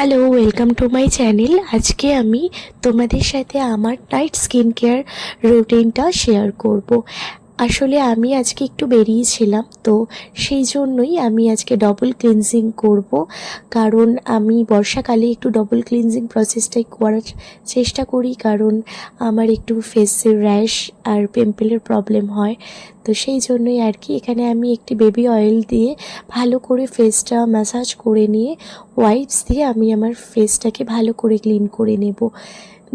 Hello, welcome to my channel. আজকে আমি তোমাদের সাথে আমার নাইট স্কিন কেয়ার রুটিনটা শেয়ার করব। আসলে আমি আজকে একটু বেরিয়েছিলাম, তো সেই জন্যই আমি আজকে ডবল ক্লিনজিং করব। কারণ আমি বর্ষাকালে একটু ডবল ক্লিনজিং প্রসেসটাই করার চেষ্টা করি, কারণ আমার একটু ফেসের র্যাশ আর পিম্পলের প্রবলেম হয়। তো সেই জন্যই আর কি এখানে আমি একটি বেবি অয়েল দিয়ে ভালো করে ফেসটা ম্যাসাজ করে নিয়ে ওয়াইপস দিয়ে আমি আমার ফেসটাকে ভালো করে ক্লিন করে নেব।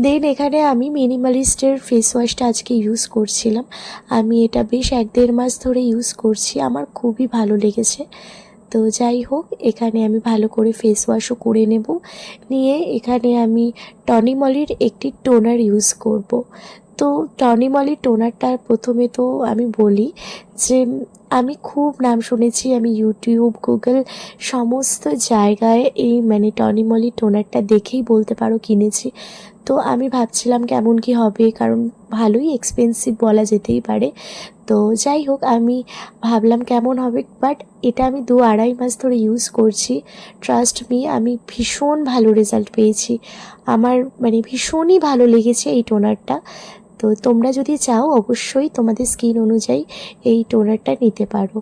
দেন এখানে আমি মিনিমালিস্টের ফেস ওয়াশটা আজকে ইউজ করছিলাম। আমি এটা বেশ 1-1.5 মাস ধরে ইউজ করছি, আমার খুবই ভালো লেগেছে। তো যাই হোক, এখানে আমি ভালো করে ফেস ওয়াশও করে নেব। নিয়ে এখানে আমি টনিমলির একটি টোনার ইউজ করব। তো টনিমলির টোনারটা প্রথমে তো আমি বলি যে আমি খুব নাম শুনেছি, আমি ইউটিউব, গুগল সমস্ত জায়গায় এই টনিমলি টোনারটা দেখেই বলতে পারো কিনেছি। তো আমি ভাবছিলাম কেমন কি হবে, কারণ ভালোই এক্সপেন্সিভ বলা যেতেই পারে। তো যাই হোক, আমি ভাবলাম কেমন হবে, বাট এটা আমি 2-2.5 মাস ধরে ইউজ করছি। ট্রাস্ট মি, আমি ভীষণ ভালো রেজাল্ট পেয়েছি। আমার ভীষণই ভালো লেগেছে এই টোনারটা। তো তোমরা যদি চাও অবশ্যই তোমাদের স্কিন অনুযায়ী এই টোনারটা নিতে পারো।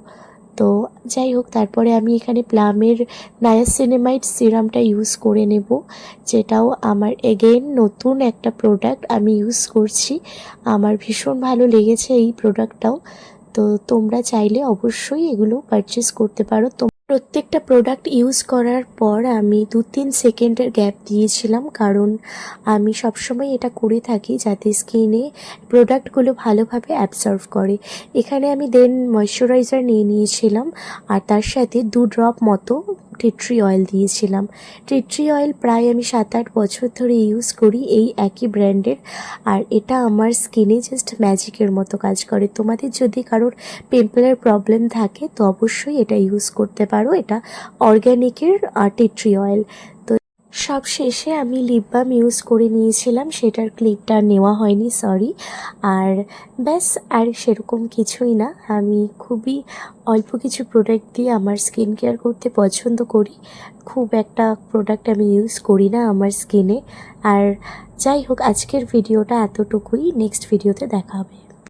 তো যাই হোক, তারপরে আমি এখানে প্লামের নায়াসিনামাইড সিরামটা ইউজ করে নেব, যেটাও আমার এগেইন নতুন একটা প্রোডাক্ট আমি ইউজ করছি। আমার ভীষণ ভালো লেগেছে এই প্রোডাক্টটাও। তো তোমরা চাইলে অবশ্যই এগুলো পারচেস করতে পারো। প্রত্যেকটা প্রোডাক্ট ইউজ করার পর আমি 2-3 সেকেন্ডের গ্যাপ দিয়েছিলাম, কারণ আমি সবসময় এটা করে থাকি যাতে স্কিনে প্রোডাক্টগুলো ভালোভাবে অ্যাবসর্ভ করে। এখানে আমি দেন ময়শ্চারাইজার নিয়ে নিয়েছিলাম, আর তার সাথে 2 ড্রপ মতো টি ট্রি অয়েল দিয়েছিলাম। টি ট্রি অয়েল প্রায় আমি 7-8 বছর ধরে ইউজ করি, এই একই ব্র্যান্ডের। আর এটা আমার স্কিনে জাস্ট ম্যাজিকের মতো কাজ করে। তোমাদের যদি কারোর পিম্পলের প্রবলেম থাকে তো অবশ্যই এটা ইউজ করতে পারো। এটা অর্গ্যানিকের টি ট্রি অয়েল। তো সব শেষে আমি লিপ বাম ইউজ করে নিয়েছিলাম, সেটার ক্লিপটা নেওয়া হয়নি, সরি। আর ব্যাস, আর সেরকম কিছুই না। আমি খুবই অল্প কিছু প্রোডাক্ট দিয়ে আমার স্কিন কেয়ার করতে পছন্দ করি। খুব একটা প্রোডাক্ট আমি ইউজ করি না আমার স্কিনে। আর যাই হোক, আজকের ভিডিওটা এতটুকুই। নেক্সট ভিডিওতে দেখা হবে।